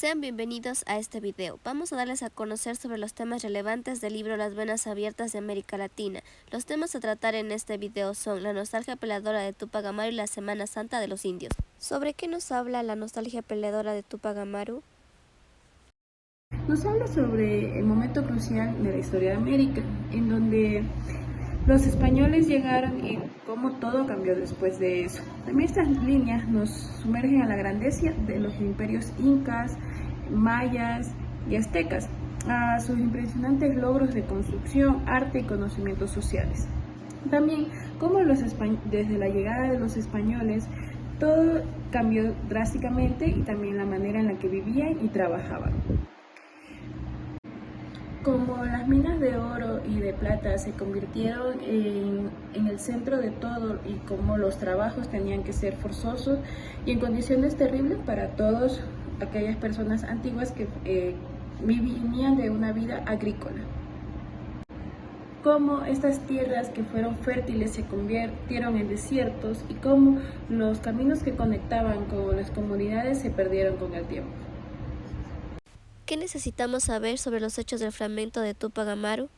Sean bienvenidos a este video. Vamos a darles a conocer sobre los temas relevantes del libro Las Venas Abiertas de América Latina. Los temas a tratar en este video son la nostalgia peleadora de Túpac Amaru y la Semana Santa de los Indios. ¿Sobre qué nos habla la nostalgia peleadora de Túpac Amaru? Nos habla sobre el momento crucial de la historia de América, en donde los españoles llegaron y cómo todo cambió después de eso. También estas líneas nos sumergen a la grandeza de los imperios incas, mayas y aztecas, a sus impresionantes logros de construcción, arte y conocimientos sociales. También cómo desde la llegada de los españoles todo cambió drásticamente y también la manera en la que vivían y trabajaban. Como las minas de oro y de plata se convirtieron en el centro de todo y como los trabajos tenían que ser forzosos y en condiciones terribles para todas aquellas personas antiguas que vivían de una vida agrícola. Cómo estas tierras que fueron fértiles se convirtieron en desiertos y cómo los caminos que conectaban con las comunidades se perdieron con el tiempo. ¿Qué necesitamos saber sobre los hechos del fragmento de Túpac Amaru?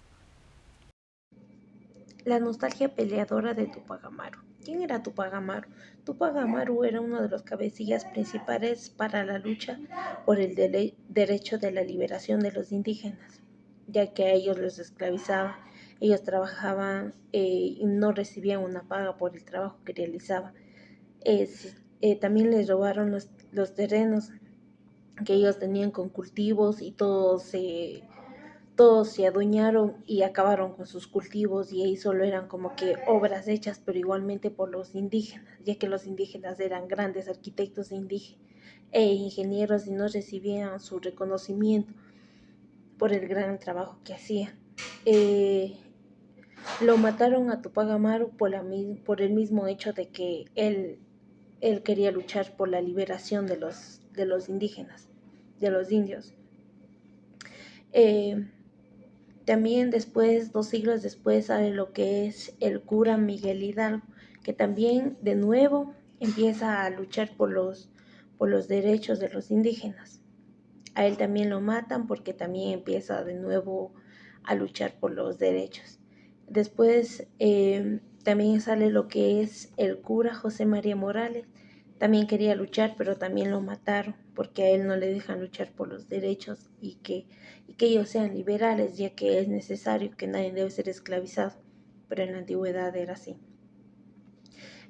La nostalgia peleadora de Túpac Amaru. ¿Quién era Túpac Amaru? Túpac Amaru era uno de los cabecillas principales para la lucha por el derecho de la liberación de los indígenas, ya que a ellos los esclavizaban. Ellos trabajaban y no recibían una paga por el trabajo que realizaban. También les robaron los terrenos que ellos tenían con cultivos y todos se adueñaron y acabaron con sus cultivos y ahí solo eran como que obras hechas, pero igualmente por los indígenas, ya que los indígenas eran grandes arquitectos e ingenieros y no recibían su reconocimiento por el gran trabajo que hacían. Lo mataron a Túpac Amaru por el mismo hecho de que él quería luchar por la liberación de los indígenas, de los indios. También después, 2 siglos después, sale lo que es el cura Miguel Hidalgo, que también de nuevo empieza a luchar por los derechos de los indígenas. A él también lo matan porque también empieza de nuevo a luchar por los derechos. Después también sale lo que es el cura José María Morales. También quería luchar, pero también lo mataron porque a él no le dejan luchar por los derechos y que ellos sean liberales, ya que es necesario que nadie debe ser esclavizado, pero en la antigüedad era así.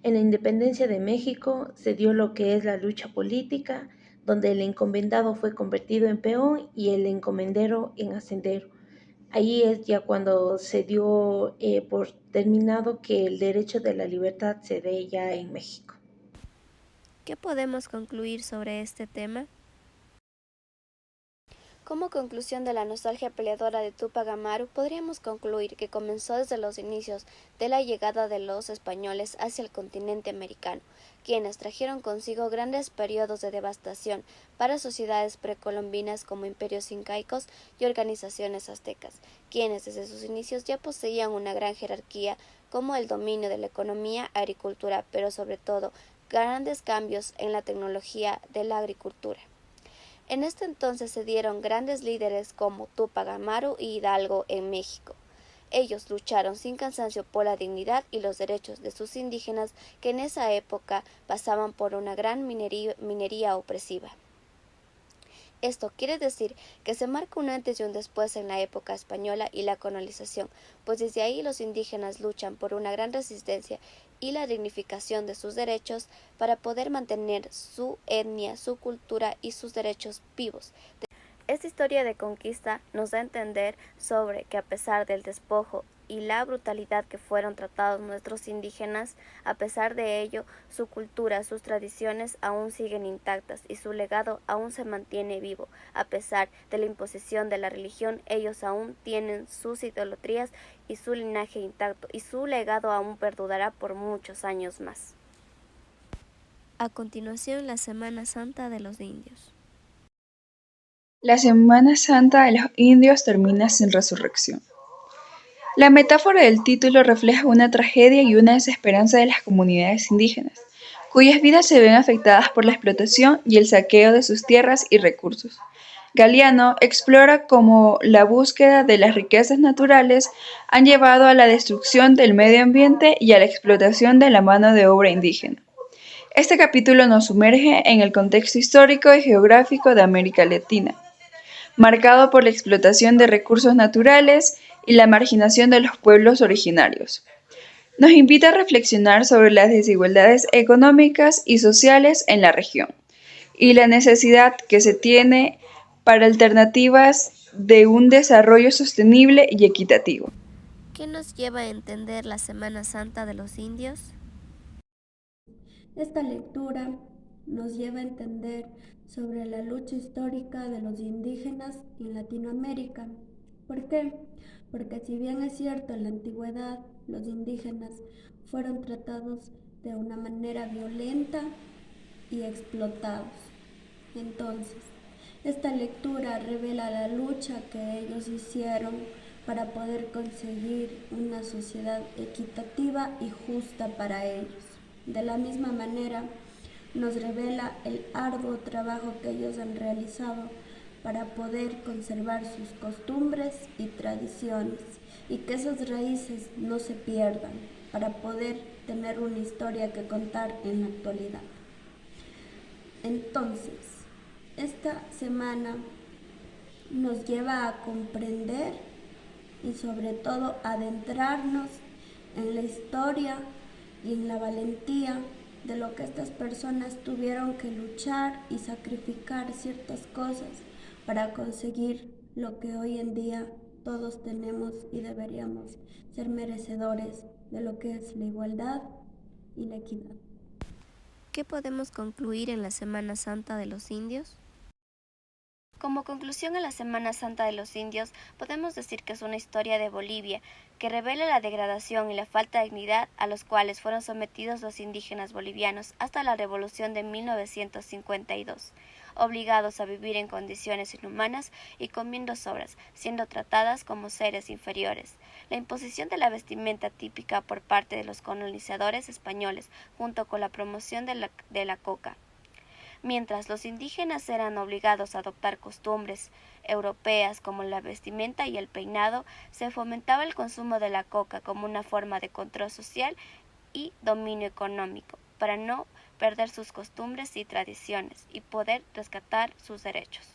En la independencia de México se dio lo que es la lucha política, donde el encomendado fue convertido en peón y el encomendero en hacendero. Ahí es ya cuando se dio por terminado que el derecho de la libertad se dé ya en México. ¿Qué podemos concluir sobre este tema? Como conclusión de la nostalgia peleadora de Túpac Amaru, podríamos concluir que comenzó desde los inicios de la llegada de los españoles hacia el continente americano, quienes trajeron consigo grandes periodos de devastación para sociedades precolombinas como imperios incaicos y organizaciones aztecas, quienes desde sus inicios ya poseían una gran jerarquía como el dominio de la economía, agricultura, pero sobre todo grandes cambios en la tecnología de la agricultura. En este entonces se dieron grandes líderes como Túpac Amaru y Hidalgo en México. Ellos lucharon sin cansancio por la dignidad y los derechos de sus indígenas que en esa época pasaban por una gran minería opresiva. Esto quiere decir que se marca un antes y un después en la época española y la colonización, pues desde ahí los indígenas luchan por una gran resistencia y la dignificación de sus derechos para poder mantener su etnia, su cultura y sus derechos vivos. Esta historia de conquista nos da a entender sobre que a pesar del despojo y la brutalidad que fueron tratados nuestros indígenas, a pesar de ello, su cultura, sus tradiciones aún siguen intactas y su legado aún se mantiene vivo. A pesar de la imposición de la religión, ellos aún tienen sus idolatrías y su linaje intacto, y su legado aún perdurará por muchos años más. A continuación, la Semana Santa de los Indios. La Semana Santa de los Indios termina sin resurrección. La metáfora del título refleja una tragedia y una desesperanza de las comunidades indígenas, cuyas vidas se ven afectadas por la explotación y el saqueo de sus tierras y recursos. Galiano explora cómo la búsqueda de las riquezas naturales han llevado a la destrucción del medio ambiente y a la explotación de la mano de obra indígena. Este capítulo nos sumerge en el contexto histórico y geográfico de América Latina, marcado por la explotación de recursos naturales y la marginación de los pueblos originarios. Nos invita a reflexionar sobre las desigualdades económicas y sociales en la región y la necesidad que se tiene para alternativas de un desarrollo sostenible y equitativo. ¿Qué nos lleva a entender la Semana Santa de los indios? Esta lectura nos lleva a entender sobre la lucha histórica de los indígenas en Latinoamérica. ¿Por qué? Porque si bien es cierto, en la antigüedad los indígenas fueron tratados de una manera violenta y explotados. Entonces, esta lectura revela la lucha que ellos hicieron para poder conseguir una sociedad equitativa y justa para ellos. De la misma manera, nos revela el arduo trabajo que ellos han realizado para poder conservar sus costumbres y tradiciones y que esas raíces no se pierdan, para poder tener una historia que contar en la actualidad. Entonces, esta semana nos lleva a comprender y sobre todo adentrarnos en la historia y en la valentía de lo que estas personas tuvieron que luchar y sacrificar ciertas cosas para conseguir lo que hoy en día todos tenemos y deberíamos ser merecedores de lo que es la igualdad y la equidad. ¿Qué podemos concluir en la Semana Santa de los indios? Como conclusión a la Semana Santa de los indios, podemos decir que es una historia de Bolivia que revela la degradación y la falta de dignidad a los cuales fueron sometidos los indígenas bolivianos hasta la Revolución de 1952, obligados a vivir en condiciones inhumanas y comiendo sobras, siendo tratadas como seres inferiores. La imposición de la vestimenta típica por parte de los colonizadores españoles, junto con la promoción de la coca. Mientras los indígenas eran obligados a adoptar costumbres europeas como la vestimenta y el peinado, se fomentaba el consumo de la coca como una forma de control social y dominio económico, para no perder sus costumbres y tradiciones y poder rescatar sus derechos.